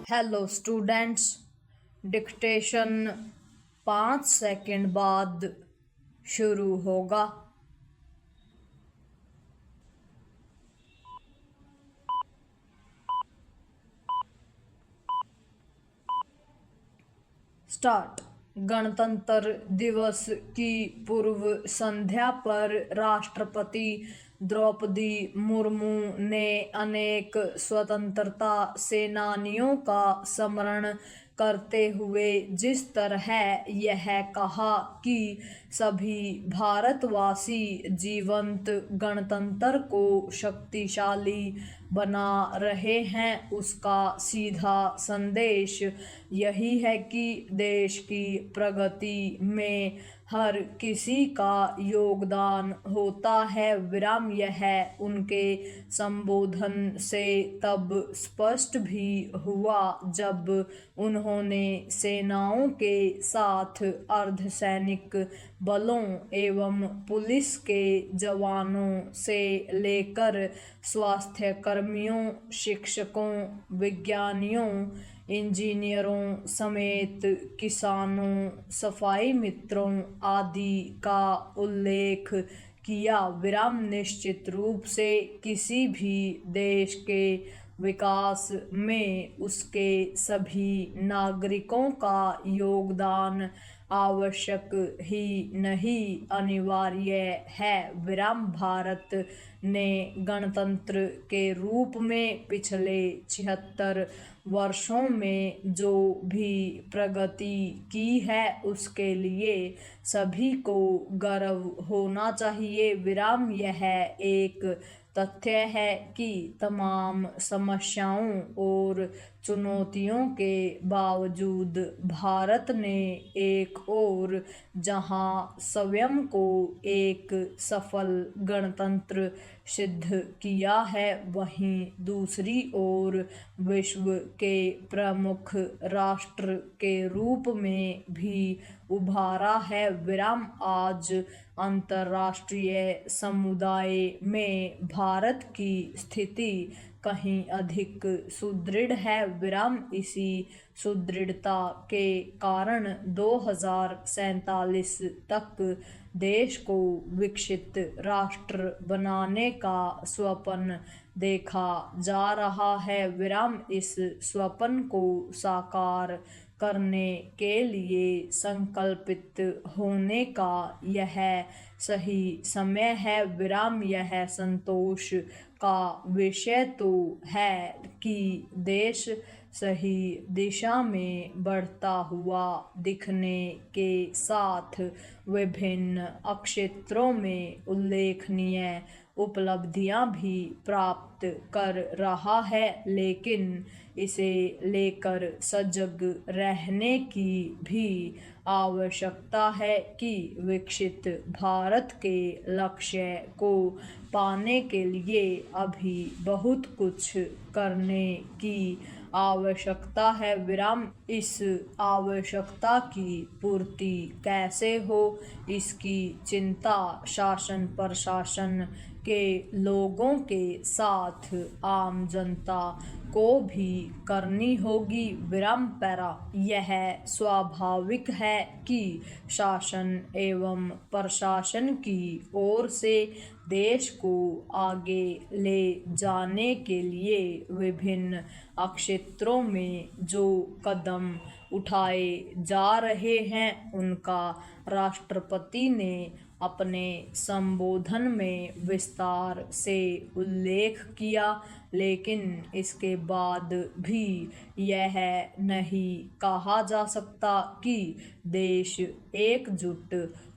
Hello students, dictation 5 second बाद शुरू होगा। स्टार्ट। गणतंत्र दिवस की पूर्व संध्या पर राष्ट्रपति द्रौपदी मुर्मू ने अनेक स्वतंत्रता सेनानियों का स्मरण करते हुए जिस तरह यह कहा कि सभी भारतवासी जीवंत गणतंत्र को शक्तिशाली बना रहे हैं, उसका सीधा संदेश यही है कि देश की प्रगति में हर किसी का योगदान होता है। विराम। यह उनके संबोधन से तब स्पष्ट भी हुआ जब उन्होंने सेनाओं के साथ अर्धसैनिक बलों एवं पुलिस के जवानों से लेकर स्वास्थ्य कर्मियों, शिक्षकों, विज्ञानियों, इंजीनियरों समेत किसानों, सफाई मित्रों आदि का उल्लेख किया। विराम। निश्चित रूप से किसी भी देश के विकास में उसके सभी नागरिकों का योगदान आवश्यक ही नहीं, अनिवार्य है। विराम। भारत ने गणतंत्र के रूप में पिछले 76 वर्षों में जो भी प्रगति की है उसके लिए सभी को गर्व होना चाहिए। विराम। यह एक तथ्य है कि तमाम समस्याओं और चुनौतियों के बावजूद भारत ने एक ओर जहां स्वयं को एक सफल गणतंत्र सिद्ध किया है, वहीं दूसरी ओर विश्व के प्रमुख राष्ट्र के रूप में भी उभारा है। विराम। आज अंतर्राष्ट्रीय समुदाय में भारत की स्थिति कहीं अधिक सुदृढ़ है। विराम। इसी सुदृढ़ता के कारण 2047 तक देश को विकसित राष्ट्र बनाने का स्वप्न देखा जा रहा है। विराम। इस स्वप्न को साकार करने के लिए संकल्पित होने का यह सही समय है। विराम। यह संतोष का विषय तो है कि देश सही दिशा में बढ़ता हुआ दिखने के साथ विभिन्न क्षेत्रों में उल्लेखनीय उपलब्धियां भी प्राप्त कर रहा है, लेकिन इसे लेकर सजग रहने की भी आवश्यकता है कि विकसित भारत के लक्ष्य को पाने के लिए अभी बहुत कुछ करने की आवश्यकता है। विराम। इस आवश्यकता की पूर्ति कैसे हो, इसकी चिंता शासन प्रशासन के लोगों के साथ आम जनता को भी करनी होगी। विराम। पैरा। यह स्वाभाविक है कि शासन एवं प्रशासन की ओर से देश को आगे ले जाने के लिए विभिन्न क्षेत्रों में जो कदम उठाए जा रहे हैं उनका राष्ट्रपति ने अपने संबोधन में विस्तार से उल्लेख किया, लेकिन इसके बाद भी यह नहीं कहा जा सकता कि देश एकजुट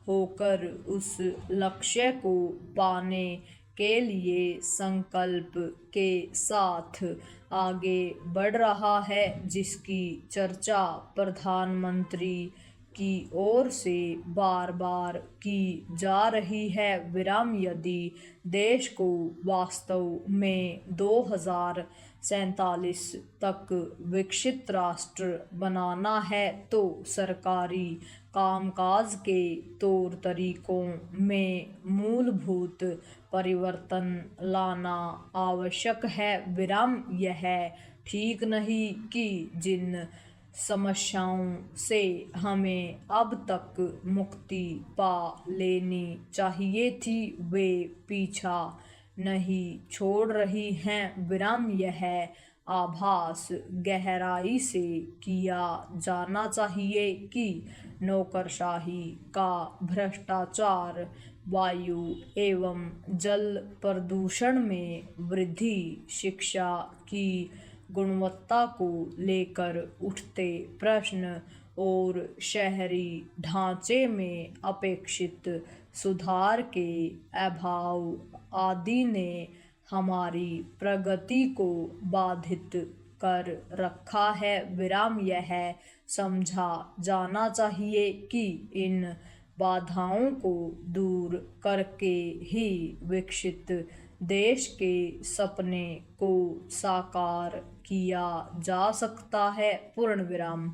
होकर उस लक्ष्य को पाने के लिए संकल्प के साथ आगे बढ़ रहा है, जिसकी चर्चा प्रधानमंत्री की ओर से बार बार की जा रही है। विराम। यदि देश को वास्तव में 2047 तक विकसित राष्ट्र बनाना है तो सरकारी कामकाज के तौर तरीकों में मूलभूत परिवर्तन लाना आवश्यक है। विराम यह ठीक नहीं कि जिन समस्याओं से हमें अब तक मुक्ति पा लेनी चाहिए थी वे पीछा नहीं छोड़ रही हैं। विराम यह आभास गहराई से किया जाना चाहिए कि नौकरशाही का भ्रष्टाचार, वायु एवं जल प्रदूषण में वृद्धि, शिक्षा की गुणवत्ता को लेकर उठते प्रश्न और शहरी ढांचे में अपेक्षित सुधार के अभाव आदि ने हमारी प्रगति को बाधित कर रखा है। विराम यह समझा जाना चाहिए कि इन बाधाओं को दूर करके ही विकसित देश के सपने को साकार किया जा सकता है। पूर्ण विराम।